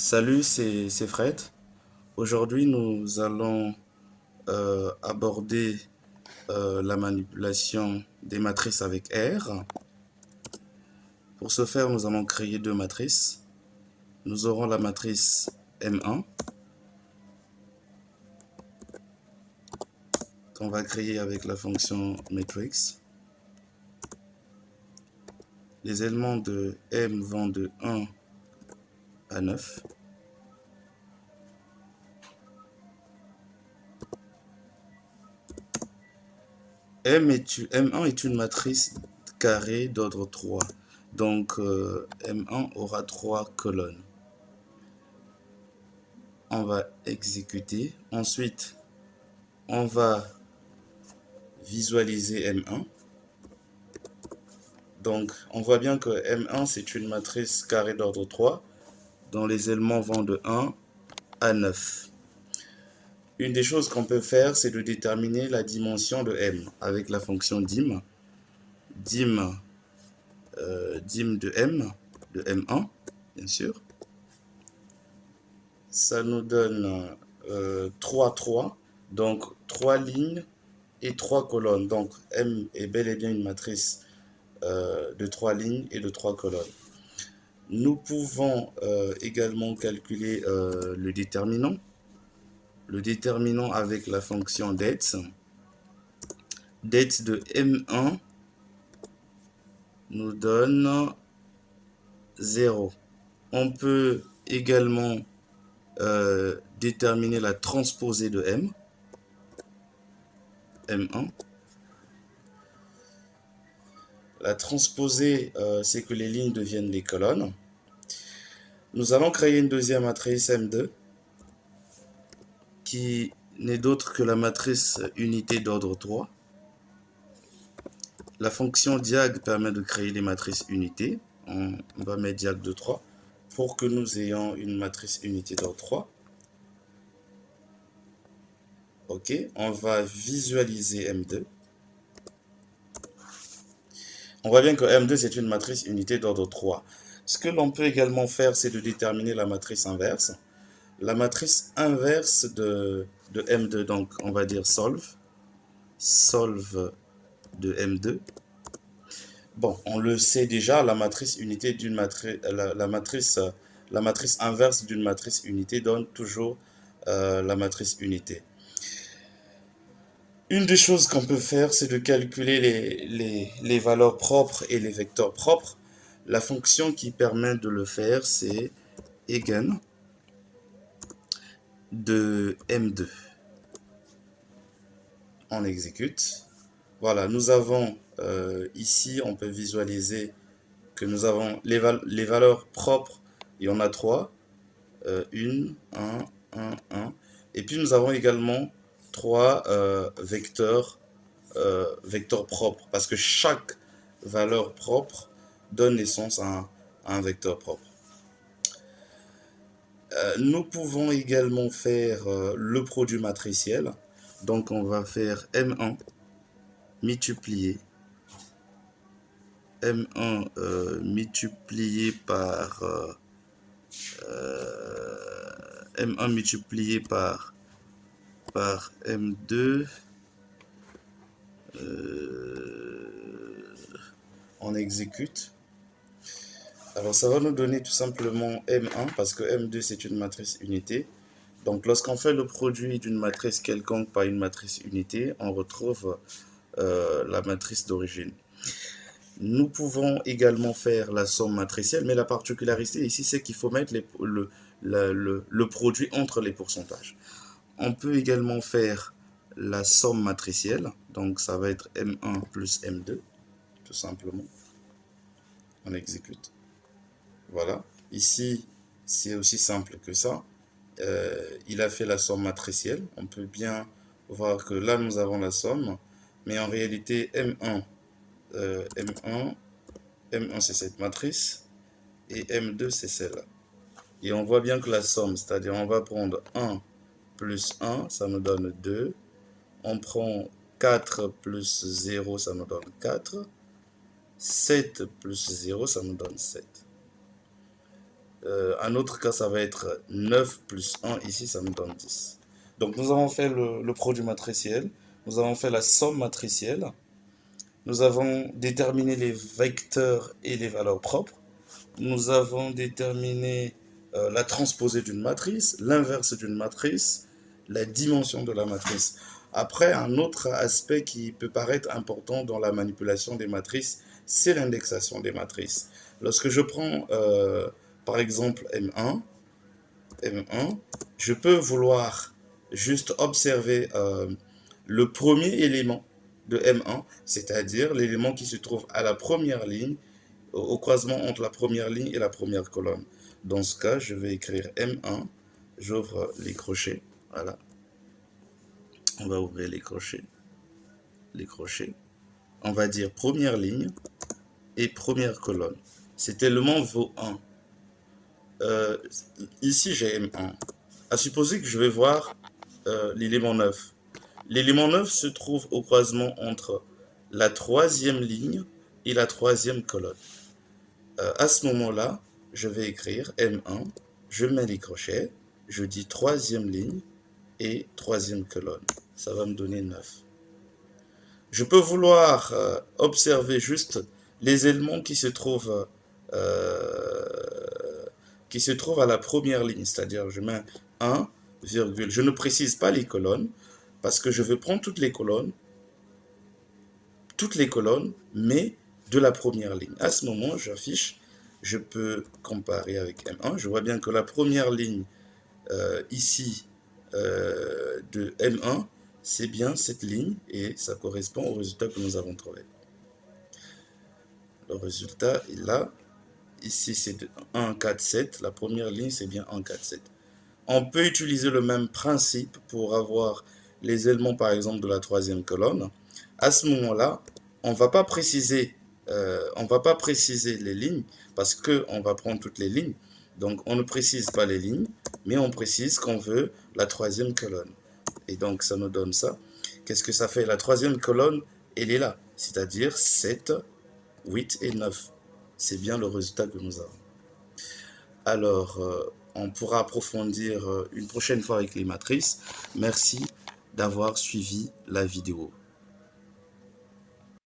Salut, c'est Fred. Aujourd'hui, nous allons aborder la manipulation des matrices avec R. Pour ce faire, nous allons créer deux matrices. Nous aurons la matrice M1 qu'on va créer avec la fonction matrix. Les éléments de M vont de 1 à 9. M1 est une matrice carrée d'ordre 3. Donc, M1 aura 3 colonnes. On va exécuter. Ensuite, on va visualiser M1. Donc, on voit bien que M1, c'est une matrice carrée d'ordre 3 dont les éléments vont de 1 à 9. Une des choses qu'on peut faire, c'est de déterminer la dimension de M avec la fonction dim. Dim de M, de M1, bien sûr. Ça nous donne 3, 3. Donc, 3 lignes et 3 colonnes. Donc, M est bel et bien une matrice de 3 lignes et de 3 colonnes. Nous pouvons également calculer le déterminant. Le déterminant avec la fonction det. Det de M1 nous donne 0. On peut également déterminer la transposée de M. M1. La transposée, c'est que les lignes deviennent des colonnes. Nous allons créer une deuxième matrice M2 qui n'est d'autre que la matrice unité d'ordre 3. La fonction diag permet de créer les matrices unités. On va mettre diag de 3 pour que nous ayons une matrice unité d'ordre 3. Ok, on va visualiser M2. On voit bien que M2 c'est une matrice unité d'ordre 3. Ce que l'on peut également faire, c'est de déterminer la matrice inverse. La matrice inverse de M2, donc on va dire solve de M2. Bon, on le sait déjà, la matrice unité d'une matrice, la matrice inverse d'une matrice unité donne toujours la matrice unité. Une des choses qu'on peut faire, c'est de calculer les valeurs propres et les vecteurs propres. La fonction qui permet de le faire, c'est eigen de M2. On exécute. Voilà, nous avons ici, on peut visualiser que nous avons les valeurs propres. Il y en a 3. 1, 1, 1, 1. Et puis nous avons également 3 vecteurs propres. Parce que chaque valeur propre donne naissance à un vecteur propre. Nous pouvons également faire le produit matriciel. Donc on va faire M1 multiplié M1 multiplié par M1 multiplié par M2. On exécute. Alors ça va nous donner tout simplement M1 parce que M2 c'est une matrice unité. Donc lorsqu'on fait le produit d'une matrice quelconque par une matrice unité, on retrouve la matrice d'origine. Nous pouvons également faire la somme matricielle, mais la particularité ici, c'est qu'il faut mettre le produit entre les pourcentages. On peut également faire la somme matricielle, donc ça va être M1 plus M2, tout simplement. On exécute. Voilà. Ici, c'est aussi simple que ça. Il a fait la somme matricielle. On peut bien voir que là, nous avons la somme, mais en réalité, M1 c'est cette matrice et M2 c'est celle-là. Et on voit bien que la somme, c'est-à-dire on va prendre 1 plus 1, ça nous donne 2. On prend 4 plus 0, ça nous donne 4. 7 plus 0, ça nous donne 7. Un autre cas, ça va être 9 plus 1. Ici, ça me donne 10. Donc, nous avons fait le produit matriciel. Nous avons fait la somme matricielle. Nous avons déterminé les vecteurs et les valeurs propres. Nous avons déterminé la transposée d'une matrice, l'inverse d'une matrice, la dimension de la matrice. Après, un autre aspect qui peut paraître important dans la manipulation des matrices, c'est l'indexation des matrices. Lorsque je prends, par exemple, M1, je peux vouloir juste observer le premier élément de M1, c'est-à-dire l'élément qui se trouve à la première ligne, au croisement entre la première ligne et la première colonne. Dans ce cas, je vais écrire M1, j'ouvre les crochets, voilà. On va ouvrir les crochets. On va dire première ligne et première colonne. Cet élément vaut 1. Ici, j'ai M1. À supposer que je vais voir l'élément 9. L'élément 9 se trouve au croisement entre la troisième ligne et la troisième colonne. À ce moment-là, je vais écrire M1, je mets les crochets, je dis troisième ligne et troisième colonne. Ça va me donner 9. Je peux vouloir observer juste les éléments qui se trouvent à la première ligne, c'est-à-dire je mets 1, virgule. Je ne précise pas les colonnes parce que je veux prendre toutes les colonnes, mais de la première ligne. À ce moment, j'affiche, je peux comparer avec M1. Je vois bien que la première ligne ici de M1, c'est bien cette ligne et ça correspond au résultat que nous avons trouvé. Le résultat est là. Ici, c'est 1, 4, 7. La première ligne, c'est bien 1, 4, 7. On peut utiliser le même principe pour avoir les éléments, par exemple, de la troisième colonne. À ce moment-là, on ne va pas préciser les lignes parce qu'on va prendre toutes les lignes. Donc, on ne précise pas les lignes, mais on précise qu'on veut la troisième colonne. Et donc, ça nous donne ça. Qu'est-ce que ça fait? La troisième colonne, elle est là, c'est-à-dire 7, 8 et 9. C'est bien le résultat que nous avons. Alors, on pourra approfondir une prochaine fois avec les matrices. Merci d'avoir suivi la vidéo.